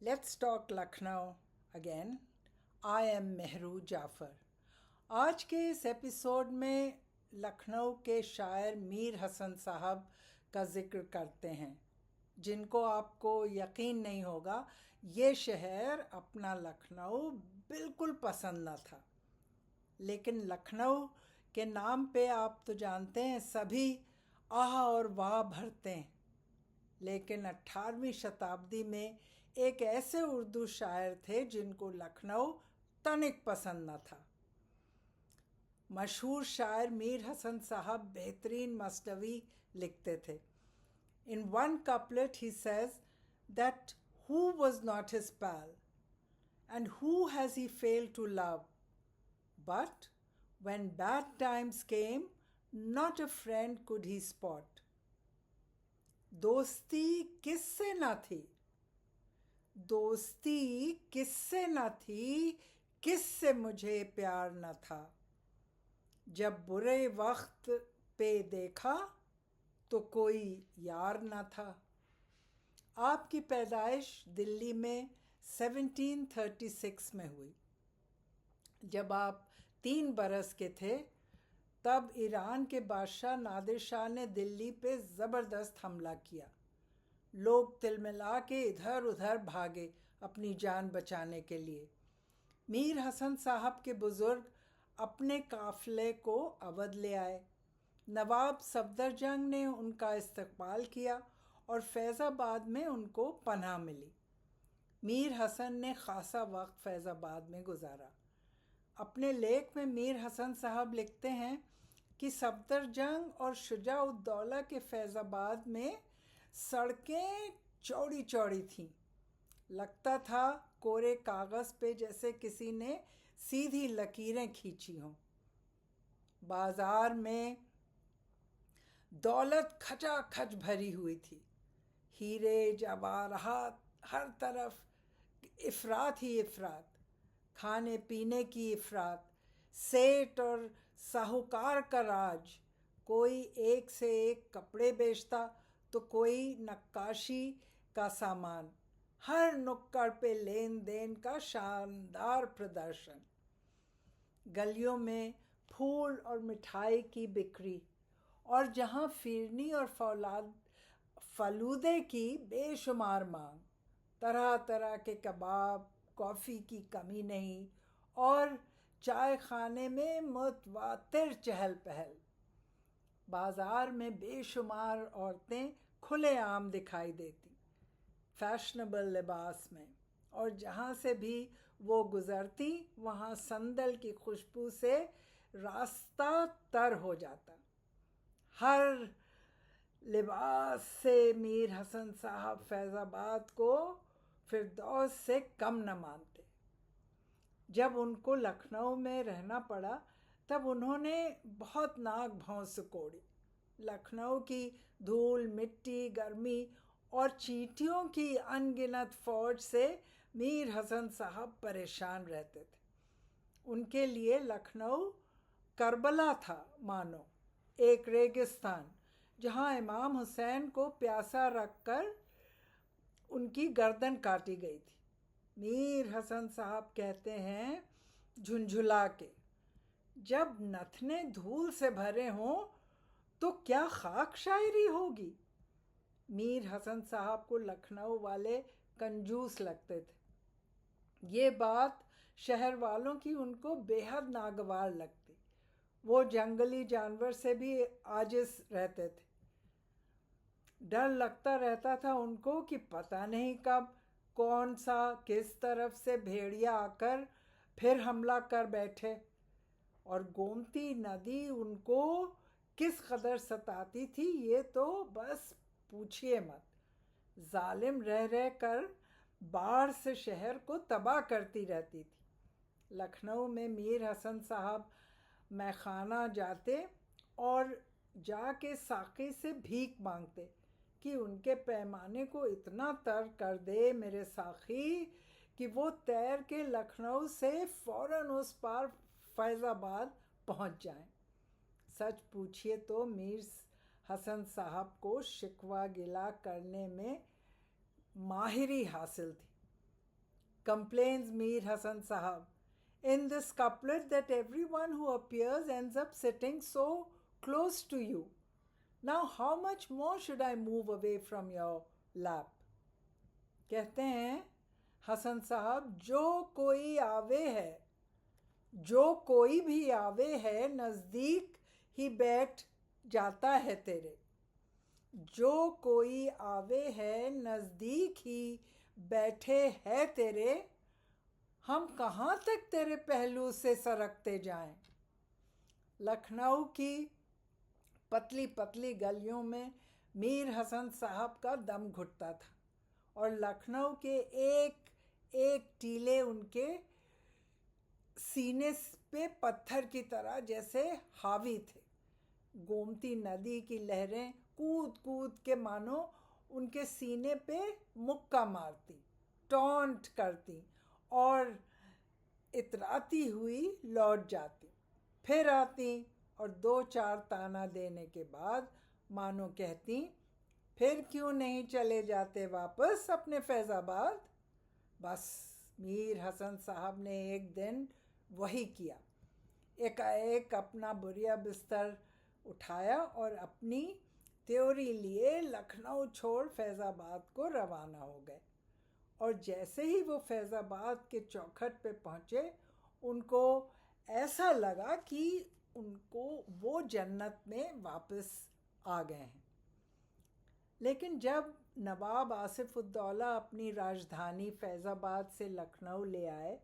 Let's talk Lucknow again. I am Mehru Jafar. आज के इस एपिसोड में लखनऊ के शायर मीर हसन साहब का जिक्र करते हैं, जिनको आपको यकीन नहीं होगा ये शहर अपना लखनऊ बिल्कुल पसंद न था। लेकिन लखनऊ के नाम पे आप तो जानते हैं सभी आह और वाह भरते हैं। लेकिन 18वीं शताब्दी में एक ऐसे उर्दू शायर थे जिनको लखनऊ तनिक पसंद न था। मशहूर शायर मीर हसन साहब बेहतरीन मसनवी लिखते थे। In one couplet he says that who was not his pal and who has he failed to love, but when bad times came not a friend could he spot. दोस्ती किससे न थी, दोस्ती किससे न थी, किससे मुझे प्यार न था। जब बुरे वक्त पे देखा तो कोई यार न था। आपकी पैदाइश दिल्ली में 1736 में हुई। जब आप 3 बरस के थे तब ईरान के बादशाह नादिर शाह ने दिल्ली पे ज़बरदस्त हमला किया। लोग तिलमिला के इधर उधर भागे अपनी जान बचाने के लिए। मीर हसन साहब के बुज़ुर्ग अपने काफ़िले को अवध ले आए। नवाब सफदरजंग ने उनका इस्तकबाल किया और फैज़ाबाद में उनको पनाह मिली। मीर हसन ने ख़ासा वक्त फैज़ाबाद में गुजारा। अपने लेख में मीर हसन साहब लिखते हैं कि सफदरजंग और शुजाउद्दौला के फैज़ाबाद में सड़कें चौड़ी चौड़ी थीं। लगता था कोरे कागज़ पे जैसे किसी ने सीधी लकीरें खींची हों। बाज़ार में दौलत खचाखच भरी हुई थी। हीरे जवाहरात हर तरफ, इफ़रात ही इफ़रात, खाने पीने की इफ़रात, सेठ और साहूकार का राज। कोई एक से एक कपड़े बेचता तो कोई नक्काशी का सामान। हर नुक्कड़ पे लेन देन का शानदार प्रदर्शन। गलियों में फूल और मिठाई की बिक्री, और जहाँ फिरनी और फलूदे की बेशुमार मांग। तरह तरह के कबाब, कॉफ़ी की कमी नहीं, और चाय खाने में मुतवातिर चहल पहल। बाज़ार में बेशुमार औरतें खुलेआम दिखाई देती, फैशनेबल लिबास में, और जहाँ से भी वो गुज़रती वहाँ संदल की खुशबू से रास्ता तर हो जाता। हर लिबास से मीर हसन साहब फैज़ाबाद को फिरदौस से कम न मानते। जब उनको लखनऊ में रहना पड़ा तब उन्होंने बहुत नाक भौं सिकोड़ी। लखनऊ की धूल, मिट्टी, गर्मी और चींटियों की अनगिनत फौज से मीर हसन साहब परेशान रहते थे। उनके लिए लखनऊ करबला था, मानो एक रेगिस्तान जहाँ इमाम हुसैन को प्यासा रखकर उनकी गर्दन काटी गई थी। मीर हसन साहब कहते हैं झुंझुला के, जब नथने धूल से भरे हों तो क्या खाक शायरी होगी। मीर हसन साहब को लखनऊ वाले कंजूस लगते थे। ये बात शहर वालों की उनको बेहद नागवार लगती। वो जंगली जानवर से भी आजिज़ रहते थे। डर लगता रहता था उनको कि पता नहीं कब कौन सा किस तरफ से भेड़िया आकर फिर हमला कर बैठे। और गोमती नदी उनको किस कदर सताती थी ये तो बस पूछिए मत। जालिम रह रह कर बाढ़ से शहर को तबाह करती रहती थी। लखनऊ में मीर हसन साहब मैखाना जाते और जाके साक़ी से भीख मांगते कि उनके पैमाने को इतना तर कर दे मेरे साक़ी कि वो तैर के लखनऊ से फ़ौरन उस पार फैज़ाबाद पहुंच जाएं। सच पूछिए तो मीर हसन साहब को शिकवा गिला करने में माहिरी हासिल थी। complains Mir Hasan Sahab in this couplet that everyone who appears ends up sitting so close to you. Now how much more should I move away from your lap? कहते हैं हसन साहब, जो कोई आवे है, जो कोई भी आवे है, नज़दीक ही बैठ जाता है तेरे. जो कोई आवे है, नज़दीक ही बैठे है तेरे, हम कहाँ तक तेरे पहलू से सरकते जाएं. लखनऊ की पतली पतली गलियों में मीर हसन साहब का दम घुटता था और लखनऊ के एक एक टीले उनके सीने पे पत्थर की तरह जैसे हावी थे. गोमती नदी की लहरें कूद कूद के मानो उनके सीने पे मुक्का मारती, टॉन्ट करती और इतराती हुई लौट जाती, फिर आती और दो चार ताना देने के बाद मानो कहती, फिर क्यों नहीं चले जाते वापस अपने फैज़ाबाद. बस मीर हसन साहब ने एक दिन वही किया. एकाएक अपना बुरिया बिस्तर उठाया और अपनी त्योरी लिए लखनऊ छोड़ फैज़ाबाद को रवाना हो गए. और जैसे ही वो फैज़ाबाद के चौखट पे पहुँचे, उनको ऐसा लगा कि उनको वो जन्नत में वापस आ गए हैं. लेकिन जब नवाब आसिफ़ुद्दौला अपनी राजधानी फैज़ाबाद से लखनऊ ले आए,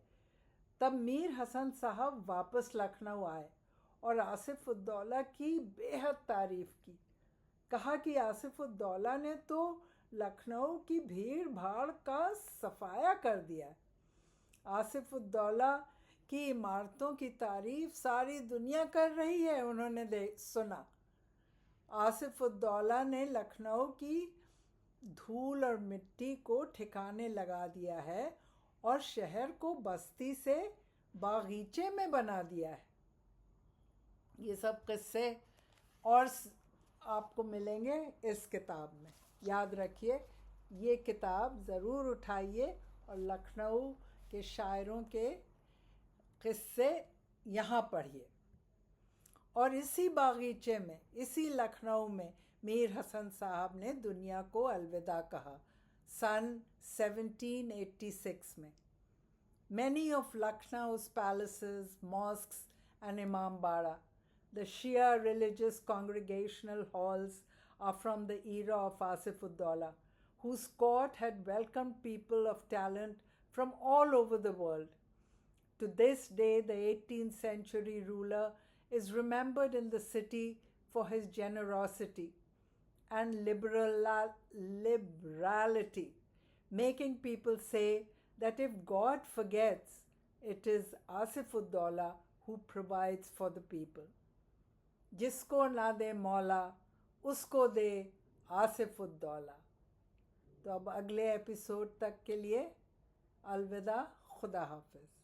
तब मीर हसन साहब वापस लखनऊ आए और आसिफ़ुद्दौला की बेहद तारीफ़ की. कहा कि आसिफ़ुद्दौला ने तो लखनऊ की भीड़ भाड़ का सफाया कर दिया. आसिफ़ुद्दौला की इमारतों की तारीफ़ सारी दुनिया कर रही है, उन्होंने सुना. आसिफ़ुद्दौला ने लखनऊ की धूल और मिट्टी को ठिकाने लगा दिया है और शहर को बस्ती से बागीचे में बना दिया है. ये सब किस्से और आपको मिलेंगे इस किताब में. याद रखिए, ये किताब ज़रूर उठाइए और लखनऊ के शायरों के किस्से यहाँ पढ़िए. और इसी बागीचे में, इसी लखनऊ में मीर हसन साहब ने दुनिया को अलविदा कहा सन 1786 में. Many of Lucknow's palaces, mosques and imambara, the Shia religious congregational halls, are from the era of Asifuddaulah, whose court had welcomed people of talent from all over the world. To this day, the 18th century ruler is remembered in the city for his generosity and liberality, making people say that if God forgets, it is Asifuddaulah who provides for the people. जिसको ना दे मौला, उसको दे आसिफ़ुद्दौला. तो अब अगले episode तक के लिए अलविदा, खुदा हाफिज़.